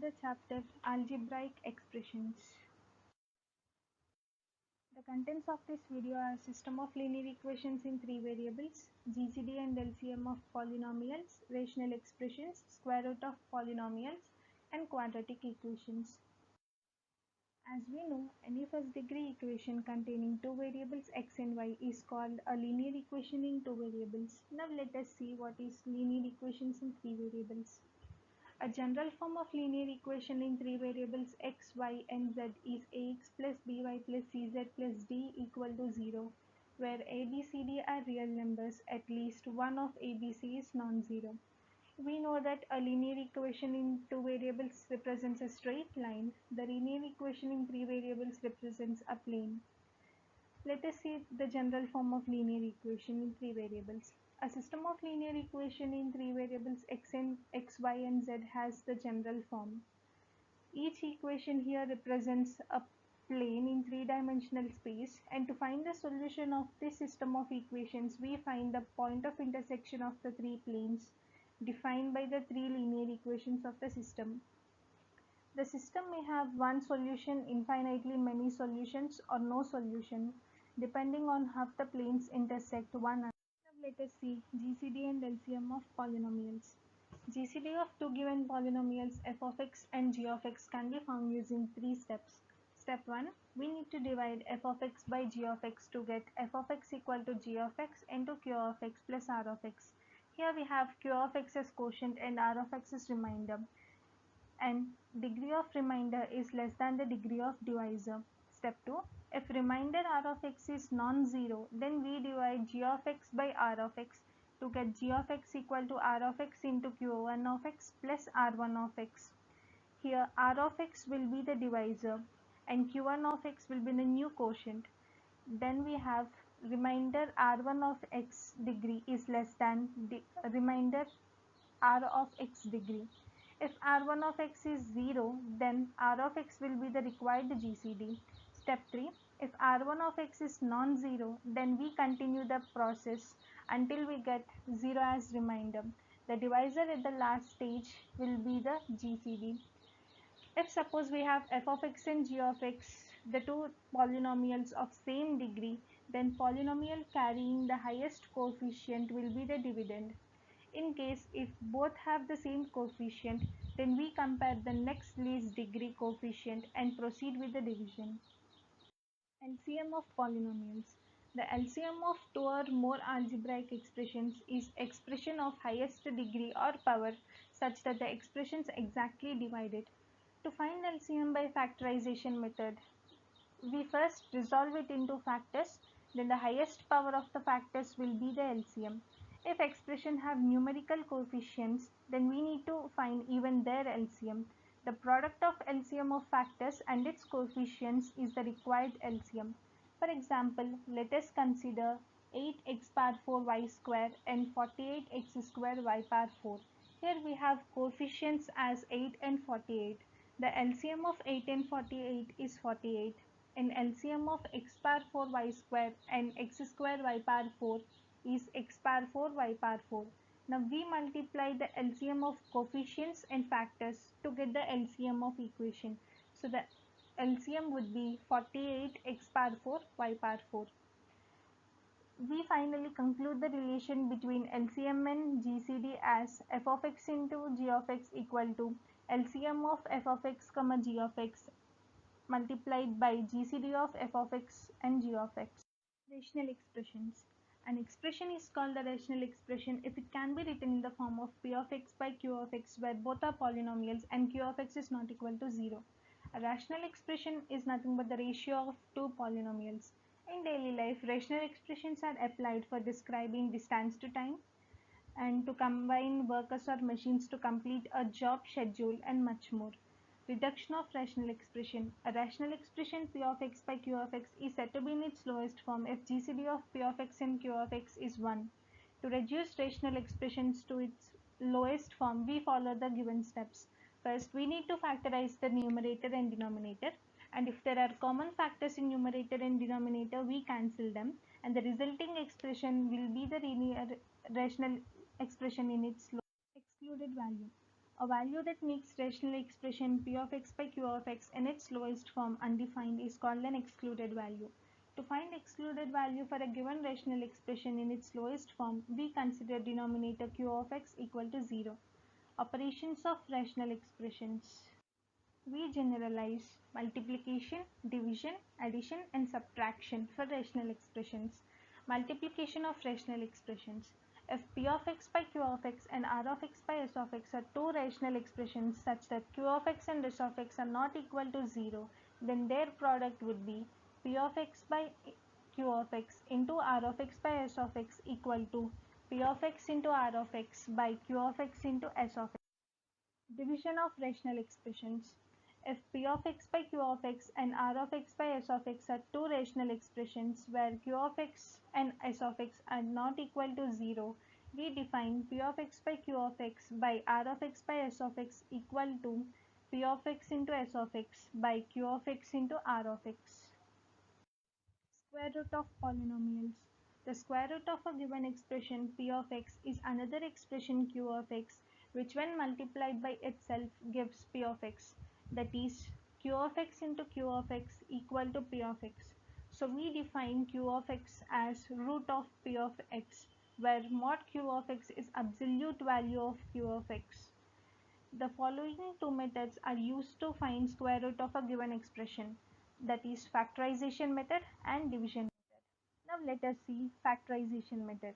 the chapter Algebraic Expressions. The contents of this video are system of linear equations in three variables, GCD and LCM of polynomials, rational expressions, square root of polynomials, and quadratic equations. As we know, any first degree equation containing two variables x and y is called a linear equation in two variables. Now let us see what is linear equations in three variables. A general form of linear equation in three variables x, y and z is ax plus by plus cz plus d equal to 0, where a, b, c, d are real numbers, at least one of a, b, c is non-zero. We know that a linear equation in two variables represents a straight line. The linear equation in three variables represents a plane. Let us see the general form of linear equation in three variables. A system of linear equation in three variables x, y and z has the general form. Each equation here represents a plane in three-dimensional space, and to find the solution of this system of equations, we find the point of intersection of the three planes defined by the three linear equations of the system. The system may have one solution, infinitely many solutions, or no solution, depending on how the planes intersect one another. Now let us see GCD and LCM of polynomials. GCD of two given polynomials f of x and g of x can be found using three steps. Step 1. We need to divide f of x by g of x to get f of x equal to g of x into q of x plus r of x. Here we have q of x as quotient and r of x as remainder, and degree of remainder is less than the degree of divisor. Step 2. If remainder r of x is non-zero, then we divide g of x by r of x to get g of x equal to r of x into q1 of x plus r1 of x. Here r of x will be the divisor and q1 of x will be the new quotient. Then we have remainder r1 of x degree is less than remainder r of x degree. If r1 of x is 0, then r of x will be the required GCD. Step 3. If r1 of x is non-zero, then we continue the process until we get 0 as remainder. The divisor at the last stage will be the GCD. If suppose we have f of x and g of x, the two polynomials of same degree, then polynomial carrying the highest coefficient will be the dividend. In case if both have the same coefficient, then we compare the next least degree coefficient and proceed with the division. LCM of polynomials. The LCM of two or more algebraic expressions is expression of highest degree or power such that the expressions exactly divide it. To find LCM by factorization method, we first resolve it into factors, then the highest power of the factors will be the LCM. If expression have numerical coefficients, then we need to find even their LCM. The product of LCM of factors and its coefficients is the required LCM. For example, let us consider 8x power 4 y square and 48x square y power 4. Here we have coefficients as 8 and 48. The LCM of 8 and 48 is 48, and LCM of x power 4 y square and x square y power 4 is x power 4 y power 4. Now we multiply the LCM of coefficients and factors to get the LCM of equation. So the LCM would be 48 x power 4 y power 4. We finally conclude the relation between LCM and GCD as f of x into g of x equal to LCM of f of x comma g of x multiplied by GCD of f of x and g of x. Rational expressions. An expression is called a rational expression if it can be written in the form of p of x by q of x where both are polynomials and q of x is not equal to 0. A rational expression is nothing but the ratio of two polynomials. In daily life, rational expressions are applied for describing distance to time and to combine workers or machines to complete a job schedule and much more. Reduction of rational expression. A rational expression p of x by q of x is said to be in its lowest form if GCD of p of x and q of x is 1. To reduce rational expressions to its lowest form, we follow the given steps. First, we need to factorize the numerator and denominator, and if there are common factors in numerator and denominator, we cancel them, and the resulting expression will be the linear rational expression in its excluded value. A value that makes rational expression p of x by q of x in its lowest form undefined is called an excluded value. To find excluded value for a given rational expression in its lowest form, we consider denominator q of x equal to 0. Operations of rational expressions. We generalize multiplication, division, addition and subtraction for rational expressions. Multiplication of rational expressions. If p of x by q of x and r of x by s of x are two rational expressions such that q of x and s of x are not equal to 0, then their product would be p of x by q of x into r of x by s of x equal to p of x into r of x by q of x into s of x. Division of rational expressions. If p of x by q of x and r of x by s of x are two rational expressions where q of x and s of x are not equal to 0, we define p of x by q of x by r of x by s of x equal to p of x into s of x by q of x into r of x. Square root of polynomials. The square root of a given expression p of x is another expression q of x which when multiplied by itself gives p of x, that is q of x into q of x equal to p of x. So we define q of x as root of p of x, where mod q of x is absolute value of q of x. The following two methods are used to find square root of a given expression, that is factorization method and division method. Now let us see factorization method.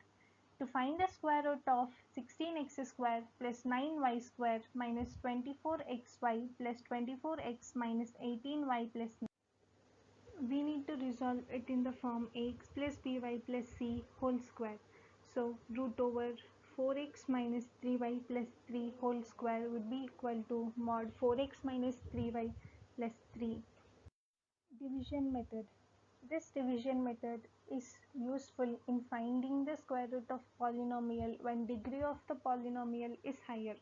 To find the square root of 16x square plus 9y square minus 24xy plus 24x minus 18y plus 9, we need to resolve it in the form ax plus by plus c whole square. So root over 4x minus 3y plus 3 whole square would be equal to mod 4x minus 3y plus 3. Division method. This division method is useful in finding the square root of polynomial when degree of the polynomial is higher.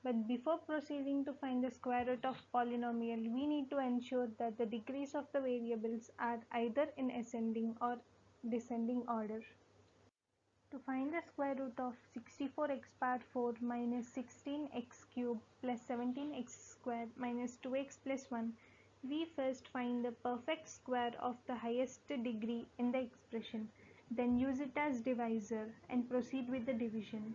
But before proceeding to find the square root of polynomial, we need to ensure that the degrees of the variables are either in ascending or descending order. To find the square root of 64x power 4 minus 16x cube plus 17x square minus 2x plus 1, we first find the perfect square of the highest degree in the expression, then use it as divisor and proceed with the division.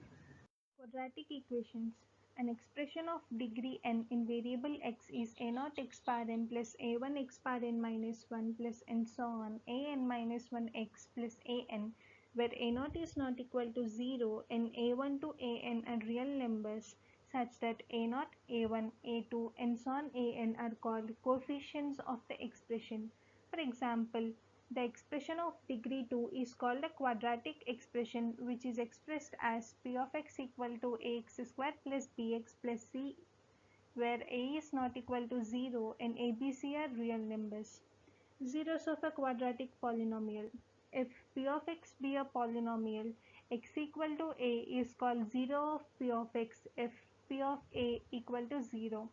Quadratic equations. An expression of degree n in variable x is a0 x power n plus a1 x power n minus 1 plus and so on an minus 1 x plus an, where a0 is not equal to 0 and a1 to an are real numbers such that a0, a1, a2 and so on an are called coefficients of the expression. For example, the expression of degree 2 is called a quadratic expression, which is expressed as p of x equal to ax square plus bx plus c, where a is not equal to 0 and abc are real numbers. Zeros of a quadratic polynomial. If p of x be a polynomial, x equal to a is called 0 of p of x if p of a equal to 0.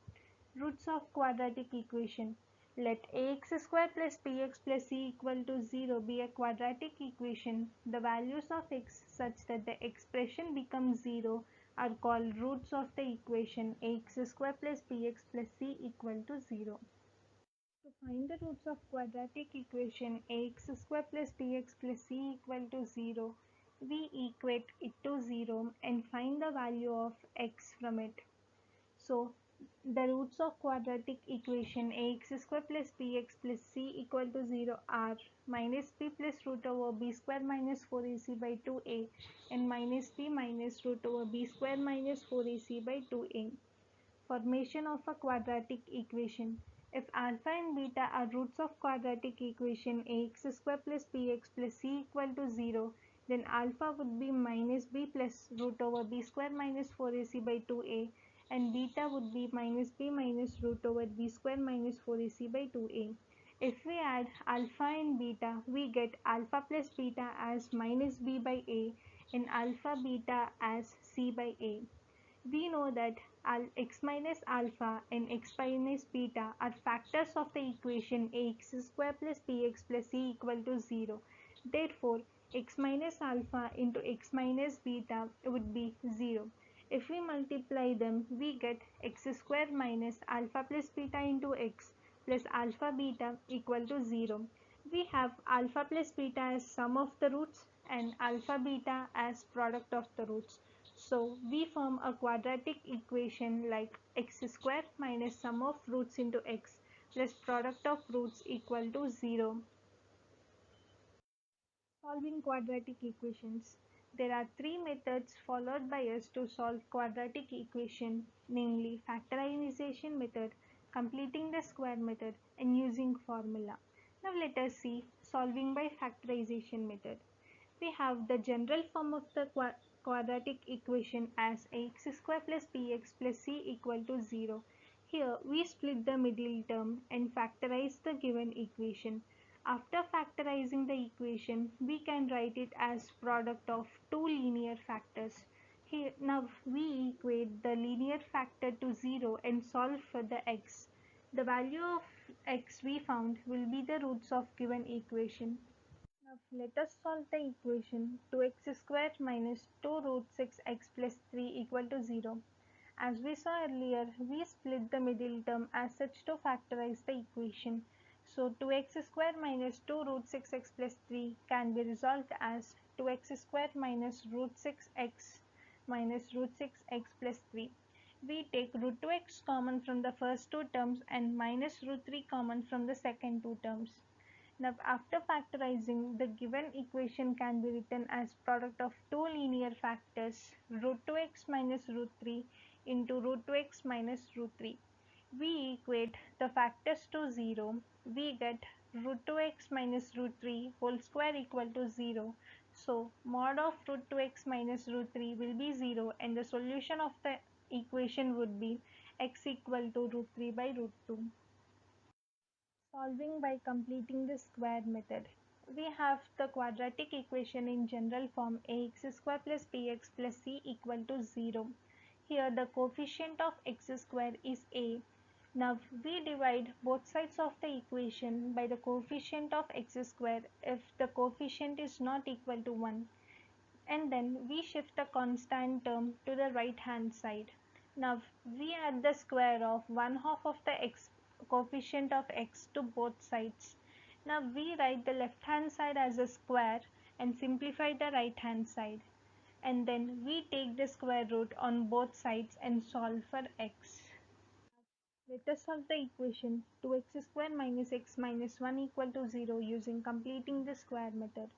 Roots of quadratic equation. Let ax square plus bx plus c equal to 0 be a quadratic equation. The values of x such that the expression becomes 0 are called roots of the equation ax square plus bx plus c equal to 0. To find the roots of quadratic equation ax square plus bx plus c equal to 0, we equate it to 0 and find the value of x from it. So the roots of quadratic equation ax square plus bx plus c equal to 0 are minus b plus root over b square minus 4ac by 2a and minus b minus root over b square minus 4ac by 2a. Formation of a quadratic equation. If alpha and beta are roots of quadratic equation ax square plus bx plus c equal to 0, then alpha would be minus b plus root over b square minus 4ac by 2a and beta would be minus b minus root over b square minus 4ac by 2a. If we add alpha and beta, we get alpha plus beta as minus b by a and alpha beta as c by a. We know that x minus alpha and x minus beta are factors of the equation ax square plus bx plus c equal to 0. Therefore, x minus alpha into x minus beta would be 0. If we multiply them, we get x square minus alpha plus beta into x plus alpha beta equal to 0. We have alpha plus beta as sum of the roots and alpha beta as product of the roots. So we form a quadratic equation like x square minus sum of roots into x plus product of roots equal to 0. Solving quadratic equations. There are three methods followed by us to solve quadratic equation, namely factorization method, completing the square method, and using formula. Now let us see solving by factorization method. We have the general form of the quadratic equation as ax square plus bx plus c equal to 0. Here we split the middle term and factorize the given equation. After factorizing the equation, we can write it as product of two linear factors. Here now we equate the linear factor to 0 and solve for the x. The value of x we found will be the roots of given equation. Now let us solve the equation 2x square minus 2 root 6x plus 3 equal to 0. As we saw earlier, we split the middle term as such to factorize the equation. So 2x square minus 2 root 6x plus 3 can be resolved as 2x square minus root 6x minus root 6x plus 3. We take root 2x common from the first two terms and minus root 3 common from the second two terms. Now after factorizing, the given equation can be written as product of two linear factors root 2x minus root 3 into root 2x minus root 3. We equate the factors to 0. We get root 2x minus root 3 whole square equal to 0. So mod of root 2x minus root 3 will be 0 and the solution of the equation would be x equal to root 3 by root 2. Solving by completing the square method. We have the quadratic equation in general form ax square plus bx plus c equal to 0. Here the coefficient of x square is a. Now we divide both sides of the equation by the coefficient of x square if the coefficient is not equal to 1. And then we shift the constant term to the right hand side. Now we add the square of 1/2 of the x coefficient of x to both sides. Now we write the left hand side as a square and simplify the right hand side. And then we take the square root on both sides and solve for x. Let us solve the equation 2x square minus x minus 1 equal to 0 using completing the square method.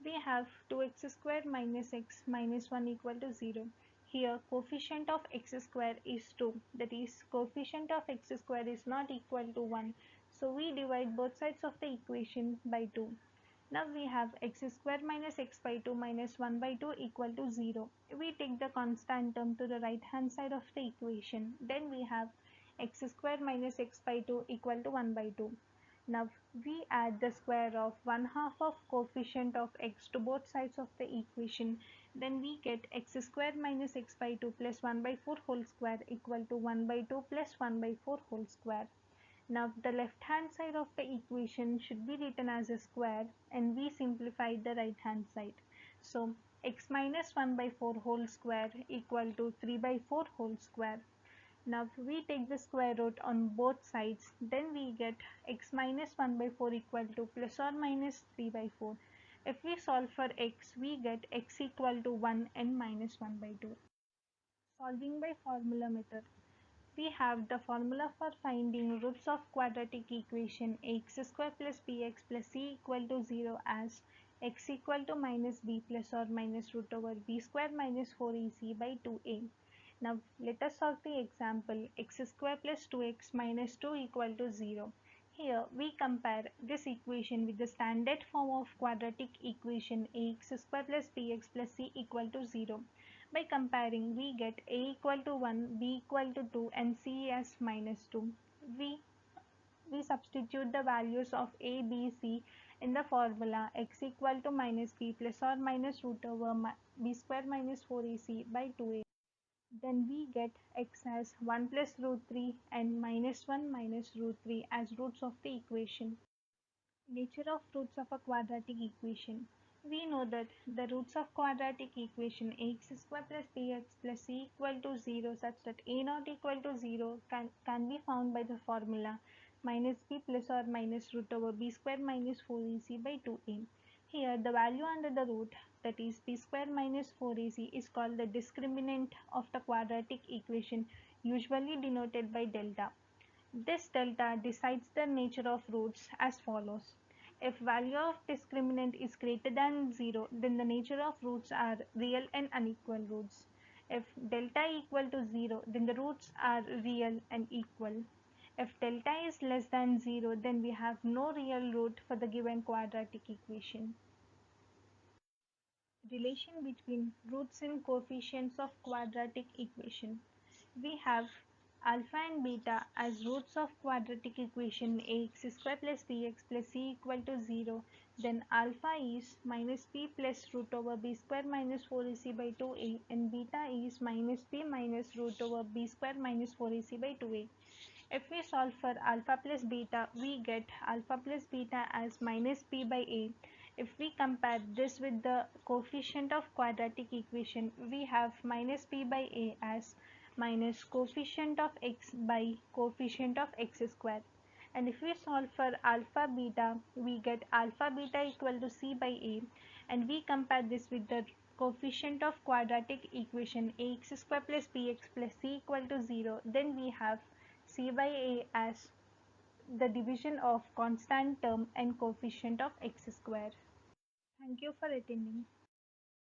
We have 2x square minus x minus 1 equal to 0. Here coefficient of x square is 2, that is coefficient of x square is not equal to 1. So we divide both sides of the equation by 2. Now we have x square minus x by 2 minus 1 by 2 equal to 0. We take the constant term to the right hand side of the equation. Then we have x square minus x by 2 equal to 1 by 2. Now we add the square of 1/2 of coefficient of x to both sides of the equation. Then we get x square minus x by 2 plus 1 by 4 whole square equal to 1 by 2 plus 1 by 4 whole square. Now the left hand side of the equation should be written as a square and we simplified the right hand side. So x minus 1 by 4 whole square equal to 3 by 4 whole square. Now we take the square root on both sides, then we get x minus 1 by 4 equal to plus or minus 3 by 4. If we solve for x, we get x equal to 1 and minus 1 by 2. Solving by formula method. We have the formula for finding roots of quadratic equation ax square plus bx plus c equal to 0 as x equal to minus b plus or minus root over b square minus 4ac by 2a. Now let us solve the example x square plus 2x minus 2 equal to 0. Here we compare this equation with the standard form of quadratic equation ax square plus bx plus c equal to 0. By comparing, we get a equal to 1, b equal to 2 and c as minus 2. We substitute the values of a, b, c in the formula x equal to minus b plus or minus root over b square minus 4ac by 2a. Then we get x as 1 plus root 3 and minus 1 minus root 3 as roots of the equation. Nature of roots of a quadratic equation. We know that the roots of quadratic equation ax square plus bx plus c equal to 0 such that a not equal to 0 can be found by the formula minus b plus or minus root over b square minus 4ac by 2a. Here the value under the root, that is b square minus 4ac, is called the discriminant of the quadratic equation, usually denoted by delta. This delta decides the nature of roots as follows. If value of discriminant is greater than 0, then the nature of roots are real and unequal roots. If delta equal to 0, then the roots are real and equal. If delta is less than 0, then we have no real root for the given quadratic equation. Relation between roots and coefficients of quadratic equation. We have alpha and beta as roots of quadratic equation ax square plus bx plus c equal to 0. Then alpha is minus b plus root over b square minus 4ac by 2a, and beta is minus b minus root over b square minus 4ac by 2a. If we solve for alpha plus beta, we get alpha plus beta as minus b by a. If we compare this with the coefficient of quadratic equation, we have minus b by a as minus coefficient of x by coefficient of x square. And if we solve for alpha beta, we get alpha beta equal to c by a, and we compare this with the coefficient of quadratic equation ax square plus bx plus c equal to 0, then we have c by a as the division of constant term and coefficient of x square. Thank you for attending.